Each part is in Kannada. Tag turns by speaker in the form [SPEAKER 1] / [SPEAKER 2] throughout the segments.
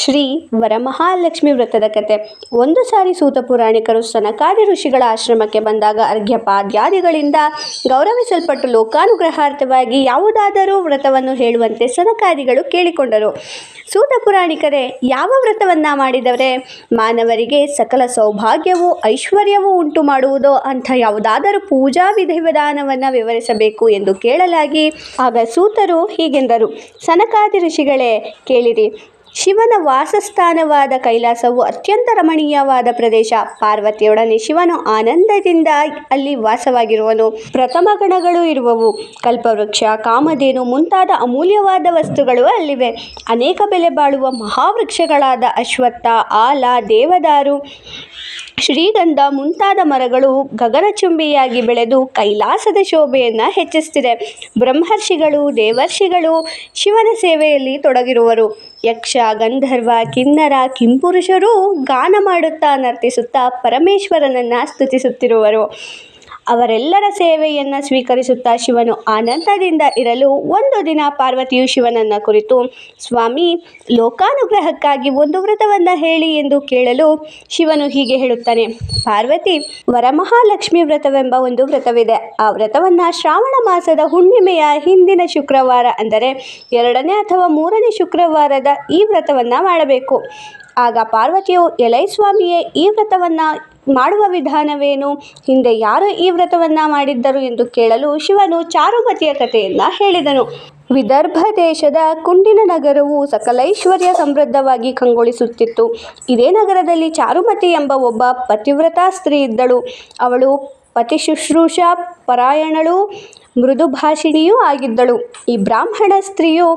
[SPEAKER 1] ಶ್ರೀ ವರಮಹಾಲಕ್ಷ್ಮಿ ವ್ರತದ ಕಥೆ. ಒಂದು ಸಾರಿ ಸೂತ ಪುರಾಣಿಕರು ಸನಕಾದಿ ಋಷಿಗಳ ಆಶ್ರಮಕ್ಕೆ ಬಂದಾಗ ಅರ್ಘ್ಯಪಾದ್ಯಾದಿಗಳಿಂದ ಗೌರವಿಸಲ್ಪಟ್ಟು ಲೋಕಾನುಗ್ರಹಾರ್ಥವಾಗಿ ಯಾವುದಾದರೂ ವ್ರತವನ್ನು ಹೇಳುವಂತೆ ಸನಕಾದಿಗಳು ಕೇಳಿಕೊಂಡರು. ಸೂತ ಪುರಾಣಿಕರೇ, ಯಾವ ವ್ರತವನ್ನ ಮಾಡಿದರೆ ಮಾನವರಿಗೆ ಸಕಲ ಸೌಭಾಗ್ಯವೂ ಐಶ್ವರ್ಯವೂ ಉಂಟು ಮಾಡುವುದೋ ಅಂಥ ಯಾವುದಾದರೂ ಪೂಜಾ ವಿಧಿವಿಧಾನವನ್ನು ವಿವರಿಸಬೇಕು ಎಂದು ಕೇಳಲಾಗಿ, ಆಗ ಸೂತರು ಹೀಗೆಂದರು: ಸನಕಾದಿ ಋಷಿಗಳೇ, ಕೇಳಿರಿ. ಶಿವನ ವಾಸಸ್ಥಾನವಾದ ಕೈಲಾಸವು ಅತ್ಯಂತ ರಮಣೀಯವಾದ ಪ್ರದೇಶ. ಪಾರ್ವತಿಯೊಡನೆ ಶಿವನು ಆನಂದದಿಂದ ಅಲ್ಲಿ ವಾಸವಾಗಿರುವನು. ಪ್ರಥಮ ಗಣಗಳು ಇರುವವು. ಕಲ್ಪವೃಕ್ಷ, ಕಾಮಧೇನು ಮುಂತಾದ ಅಮೂಲ್ಯವಾದ ವಸ್ತುಗಳು ಅಲ್ಲಿವೆ. ಅನೇಕ ಬೆಲೆ ಬಾಳುವ ಮಹಾವೃಕ್ಷಗಳಾದ ಅಶ್ವತ್ಥ, ಆಲ, ದೇವದಾರು, ಶ್ರೀಗಂಧ ಮುಂತಾದ ಮರಗಳು ಗಗನಚುಂಬಿಯಾಗಿ ಬೆಳೆದು ಕೈಲಾಸದ ಶೋಭೆಯನ್ನು ಹೆಚ್ಚಿಸುತ್ತಿದೆ. ಬ್ರಹ್ಮರ್ಷಿಗಳು, ದೇವರ್ಷಿಗಳು ಶಿವನ ಸೇವೆಯಲ್ಲಿ ತೊಡಗಿರುವರು. ಯಕ್ಷ, ಗಂಧರ್ವ, ಕಿನ್ನರ, ಕಿಂಪುರುಷರೂ ಗಾನ ಮಾಡುತ್ತಾ ನರ್ತಿಸುತ್ತಾ ಪರಮೇಶ್ವರನನ್ನು ಸ್ತುತಿಸುತ್ತಿರುವರು. ಅವರೆಲ್ಲರ ಸೇವೆಯನ್ನು ಸ್ವೀಕರಿಸುತ್ತಾ ಶಿವನು ಆನಂದದಿಂದ ಇರಲು ಒಂದು ದಿನ ಪಾರ್ವತಿಯು ಶಿವನನ್ನು ಕುರಿತು, ಸ್ವಾಮಿ, ಲೋಕಾನುಗ್ರಹಕ್ಕಾಗಿ ಒಂದು ವ್ರತವನ್ನು ಹೇಳಿ ಎಂದು ಕೇಳಲು ಶಿವನು ಹೀಗೆ ಹೇಳುತ್ತಾನೆ: ಪಾರ್ವತಿ, ವರಮಹಾಲಕ್ಷ್ಮಿ ವ್ರತವೆಂಬ ಒಂದು ವ್ರತವಿದೆ. ಆ ವ್ರತವನ್ನು ಶ್ರಾವಣ ಮಾಸದ ಹುಣ್ಣಿಮೆಯ ಹಿಂದಿನ ಶುಕ್ರವಾರ, ಅಂದರೆ 2ನೇ ಅಥವಾ 3ನೇ ಶುಕ್ರವಾರದ ಈ ವ್ರತವನ್ನು ಮಾಡಬೇಕು. ಆಗ ಪಾರ್ವತಿಯು, ಎಲೈ ಸ್ವಾಮಿಯೇ, ಈ ವ್ರತವನ್ನು ಮಾಡುವ ವಿಧಾನವೇನು? ಹಿಂದೆ ಯಾರು ಈ ವ್ರತವನ್ನು ಮಾಡಿದ್ದರು ಎಂದು ಕೇಳಲು ಶಿವನು ಚಾರುಮತಿಯ ಕಥೆಯನ್ನು ಹೇಳಿದನು. ವಿದರ್ಭ ದೇಶದ ಕುಂಡಿನ ನಗರವು ಸಕಲೈಶ್ವರ್ಯ ಸಮೃದ್ಧವಾಗಿ ಕಂಗೊಳಿಸುತ್ತಿತ್ತು. ಇದೇ ನಗರದಲ್ಲಿ ಚಾರುಮತಿ ಎಂಬ ಒಬ್ಬ ಪತಿವ್ರತಾ ಸ್ತ್ರೀ ಇದ್ದಳು. ಅವಳು ಪತಿಶುಶ್ರೂಷಾ ಪರಾಯಣಳೂ ಮೃದುಭಾಷಿಣಿಯೂ ಆಗಿದ್ದಳು. ಈ ಬ್ರಾಹ್ಮಣ ಸ್ತ್ರೀಯು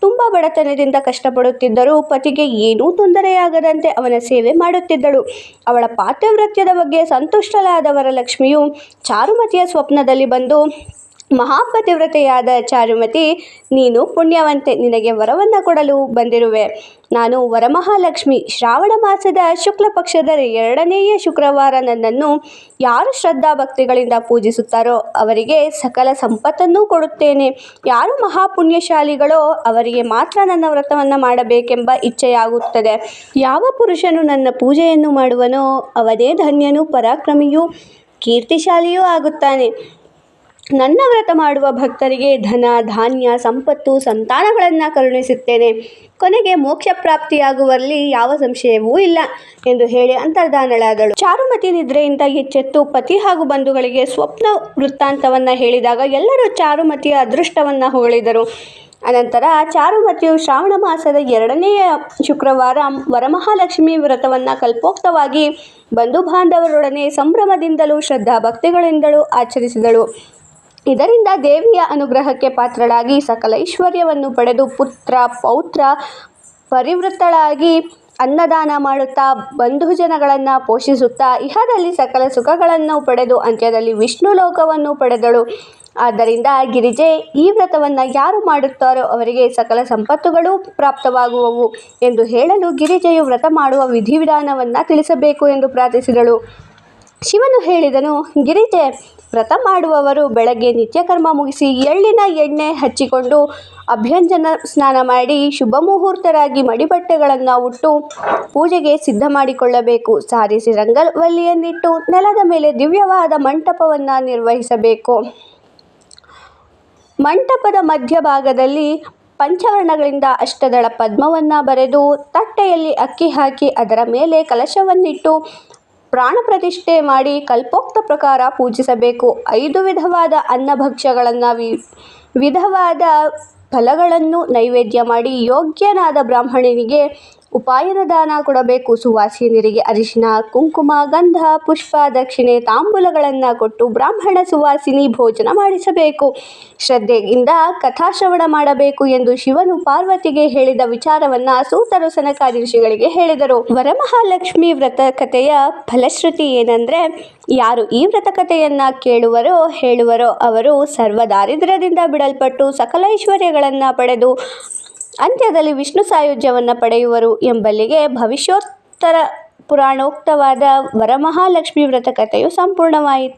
[SPEAKER 1] ತುಂಬ ಬಡತನದಿಂದ ಕಷ್ಟಪಡುತ್ತಿದ್ದರೂ ಪತಿಗೆ ಏನೂ ತೊಂದರೆಯಾಗದಂತೆ ಅವನ ಸೇವೆ ಮಾಡುತ್ತಿದ್ದಳು. ಅವಳ ಪಾತಿವ್ರತ್ಯದ ಬಗ್ಗೆ ಸಂತುಷ್ಟಳಾದ ವರಲಕ್ಷ್ಮಿಯು ಚಾರುಮತಿಯ ಸ್ವಪ್ನದಲ್ಲಿ ಬಂದು, ಮಹಾಪತಿವ್ರತೆಯಾದ ಚಾರುಮತಿ, ನೀನು ಪುಣ್ಯವಂತೆ, ನಿನಗೆ ವರವನ್ನು ಕೊಡಲು ಬಂದಿರುವೆ. ನಾನು ವರಮಹಾಲಕ್ಷ್ಮಿ. ಶ್ರಾವಣ ಮಾಸದ ಶುಕ್ಲ ಪಕ್ಷದ 2ನೇಯ ಶುಕ್ರವಾರ ನನ್ನನ್ನು ಯಾರು ಶ್ರದ್ಧಾಭಕ್ತಿಗಳಿಂದ ಪೂಜಿಸುತ್ತಾರೋ ಅವರಿಗೆ ಸಕಲ ಸಂಪತ್ತನ್ನೂ ಕೊಡುತ್ತೇನೆ. ಯಾರು ಮಹಾಪುಣ್ಯಶಾಲಿಗಳೋ ಅವರಿಗೆ ಮಾತ್ರ ನನ್ನ ವ್ರತವನ್ನು ಮಾಡಬೇಕೆಂಬ ಇಚ್ಛೆಯಾಗುತ್ತದೆ. ಯಾವ ಪುರುಷನು ನನ್ನ ಪೂಜೆಯನ್ನು ಮಾಡುವನೋ ಅವನೇ ಧನ್ಯನೂ ಪರಾಕ್ರಮಿಯೂ ಕೀರ್ತಿಶಾಲಿಯೂ ಆಗುತ್ತಾನೆ. ನನ್ನ ವ್ರತ ಮಾಡುವ ಭಕ್ತರಿಗೆ ಧನ, ಧಾನ್ಯ, ಸಂಪತ್ತು, ಸಂತಾನಗಳನ್ನು ಕರುಣಿಸುತ್ತೇನೆ. ಕೊನೆಗೆ ಮೋಕ್ಷ ಪ್ರಾಪ್ತಿಯಾಗುವಲ್ಲಿ ಯಾವ ಸಂಶಯವೂ ಇಲ್ಲ ಎಂದು ಹೇಳಿ ಅಂತರ್ಧಾನಳಾದಳು. ಚಾರುಮತಿ ನಿದ್ರೆಯಿಂದ ಎಚ್ಚೆತ್ತು ಪತಿ ಹಾಗೂ ಬಂಧುಗಳಿಗೆ ಸ್ವಪ್ನ ವೃತ್ತಾಂತವನ್ನು ಹೇಳಿದಾಗ ಎಲ್ಲರೂ ಚಾರುಮತಿಯ ಅದೃಷ್ಟವನ್ನು ಹೊಗಳಿದರು. ಅನಂತರ ಚಾರುಮತಿಯು ಶ್ರಾವಣ ಮಾಸದ 2ನೇಯ ಶುಕ್ರವಾರ ವರಮಹಾಲಕ್ಷ್ಮಿ ವ್ರತವನ್ನು ಕಲ್ಪೋಕ್ತವಾಗಿ ಬಂಧು ಬಾಂಧವರೊಡನೆ ಸಂಭ್ರಮದಿಂದಲೂ ಶ್ರದ್ಧಾಭಕ್ತಿಗಳಿಂದಲೂ ಆಚರಿಸಿದಳು. ಇದರಿಂದ ದೇವಿಯ ಅನುಗ್ರಹಕ್ಕೆ ಪಾತ್ರಳಾಗಿ ಸಕಲೈಶ್ವರ್ಯವನ್ನು ಪಡೆದು ಪುತ್ರ ಪೌತ್ರ ಪರಿವೃತ್ತಳಾಗಿ ಅನ್ನದಾನ ಮಾಡುತ್ತಾ ಬಂಧುಜನಗಳನ್ನು ಪೋಷಿಸುತ್ತಾ ಇಹದಲ್ಲಿ ಸಕಲ ಸುಖಗಳನ್ನು ಪಡೆದು ಅಂತ್ಯದಲ್ಲಿ ವಿಷ್ಣು ಲೋಕವನ್ನು ಪಡೆದಳು. ಆದ್ದರಿಂದ ಗಿರಿಜೆ, ಈ ವ್ರತವನ್ನು ಯಾರು ಮಾಡುತ್ತಾರೋ ಅವರಿಗೆ ಸಕಲ ಸಂಪತ್ತುಗಳೂ ಪ್ರಾಪ್ತವಾಗುವವು ಎಂದು ಹೇಳಲು ಗಿರಿಜೆಯು ವ್ರತ ಮಾಡುವ ವಿಧಿವಿಧಾನವನ್ನು ತಿಳಿಸಬೇಕು ಎಂದು ಪ್ರಾರ್ಥಿಸಿದಳು. ಶಿವನು ಹೇಳಿದನು: ಗಿರಿಜೆ, ವ್ರತ ಮಾಡುವವರು ಬೆಳಗ್ಗೆ ನಿತ್ಯಕರ್ಮ ಮುಗಿಸಿ ಎಳ್ಳಿನ ಎಣ್ಣೆ ಹಚ್ಚಿಕೊಂಡು ಅಭ್ಯಂಜನ ಸ್ನಾನ ಮಾಡಿ ಶುಭ ಮುಹೂರ್ತರಾಗಿ ಮಡಿಬಟ್ಟೆಗಳನ್ನು ಉಟ್ಟು ಪೂಜೆಗೆ ಸಿದ್ಧ ಮಾಡಿಕೊಳ್ಳಬೇಕು. ಸಾರಿಸಿ ರಂಗವಲ್ಲಿಯನ್ನಿಟ್ಟು ನೆಲದ ಮೇಲೆ ದಿವ್ಯವಾದ ಮಂಟಪವನ್ನು ನಿರ್ವಹಿಸಬೇಕು. ಮಂಟಪದ ಮಧ್ಯಭಾಗದಲ್ಲಿ ಪಂಚವರ್ಣಗಳಿಂದ ಅಷ್ಟದಳ ಪದ್ಮವನ್ನು ಬರೆದು ತಟ್ಟೆಯಲ್ಲಿ ಅಕ್ಕಿ ಹಾಕಿ ಅದರ ಮೇಲೆ ಕಲಶವನ್ನಿಟ್ಟು ಪ್ರಾಣ ಪ್ರತಿಷ್ಠೆ ಮಾಡಿ ಕಲ್ಪೋಕ್ತ ಪ್ರಕಾರ ಪೂಜಿಸಬೇಕು. 5 ವಿಧವಾದ ಅನ್ನಭಕ್ಷ್ಯಗಳನ್ನು, ವಿಧವಾದ ಫಲಗಳನ್ನು ನೈವೇದ್ಯ ಮಾಡಿ ಯೋಗ್ಯನಾದ ಬ್ರಾಹ್ಮಣನಿಗೆ ಉಪಾಯನ ದಾನ ಕೊಡಬೇಕು. ಸುವಾಸಿನಿಯರಿಗೆ ಅರಿಶಿನ, ಕುಂಕುಮ, ಗಂಧ, ಪುಷ್ಪ, ದಕ್ಷಿಣೆ, ತಾಂಬೂಲಗಳನ್ನು ಕೊಟ್ಟು ಬ್ರಾಹ್ಮಣ ಸುವಾಸಿನಿ ಭೋಜನ ಮಾಡಿಸಬೇಕು. ಶ್ರದ್ಧೆಯಿಂದ ಕಥಾಶ್ರವಣ ಮಾಡಬೇಕು ಎಂದು ಶಿವನು ಪಾರ್ವತಿಗೆ ಹೇಳಿದ ವಿಚಾರವನ್ನು ಸೂತರು ಸನಕಾದಿ ಋಷಿಗಳಿಗೆ ಹೇಳಿದರು. ವರಮಹಾಲಕ್ಷ್ಮಿ ವ್ರತ ಕಥೆಯ ಫಲಶ್ರುತಿ ಏನೆಂದರೆ, ಯಾರು ಈ ವ್ರತ ಕಥೆಯನ್ನು ಕೇಳುವರೋ ಹೇಳುವರೋ ಅವರು ಸರ್ವ ದಾರಿದ್ರ್ಯದಿಂದ ಬಿಡಲ್ಪಟ್ಟು ಸಕಲೈಶ್ವರ್ಯಗಳನ್ನು ಪಡೆದು ಅಂತ್ಯದಲ್ಲಿ ವಿಷ್ಣು ಸಾಯುಜ್ಯವನ್ನು ಪಡೆಯುವರು ಎಂಬಲ್ಲಿಗೆ ಭವಿಷ್ಯೋತ್ತರ ಪುರಾಣೋಕ್ತವಾದ ವರಮಹಾಲಕ್ಷ್ಮಿ ವ್ರತ ಕಥೆಯು ಸಂಪೂರ್ಣವಾಯಿತು.